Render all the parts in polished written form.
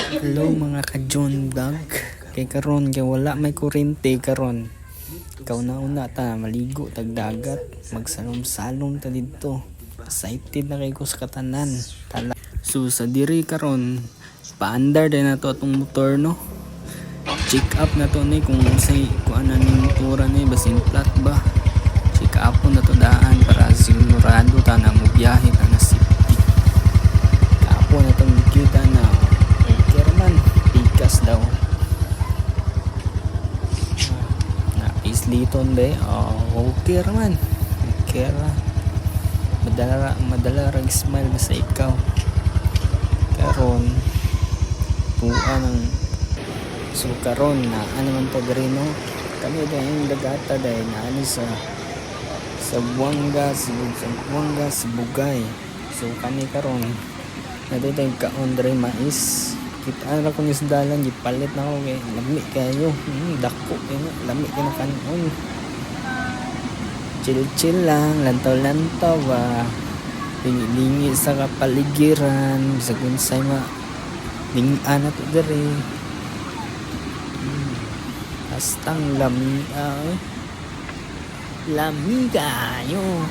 Hello mga ka-John Vlog. Kay karon kay wala may kuryente karon. Ikaw na una ta maligo tag dagat, magsalom-salom ta didto. Excited na kay ko sa katanan. So sa diri karon paandar din na to atong motor no. Check up na to ni kung say kuan na ning motora ni basin flat ba. Check up na to daan para sigurado ta na mo biyahe ta na safety. Kapo na tong kita na Kerman, pikas daw. Na pisliton be. Oh, okay raman. Okay ra. Madala rag smile sa ikaw. Karon tuwa ng so karon na ano man to diri no. Kami dahil dagata dahil na ano sa Buanga, Sibugay. So kami karon naditay ka on diri mais. Kita na ko ni dalan gipalit na ko kay lami kayo. Dako kay lami kay kanon. Chill lang, lantaw-lantaw ba. Lingi sa kapaligiran, sa gunsay ma lingan na to diri. Hastang lami kayo.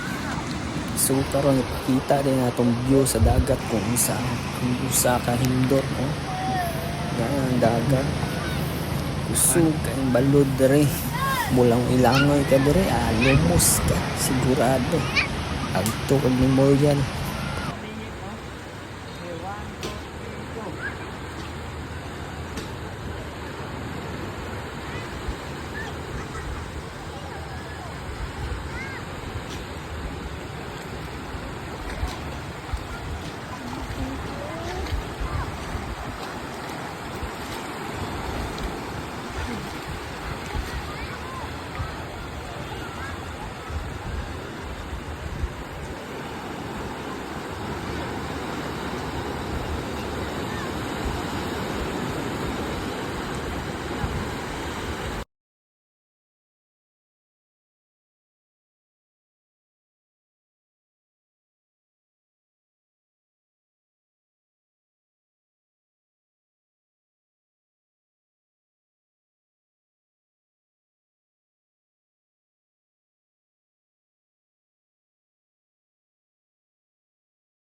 So karon ipakita din natong view sa dagat kung sa kahindot no. Ang dagat kusog kayong balod dere, bulang ilangoy ka dere, lumos ka sigurado agto kag memorial.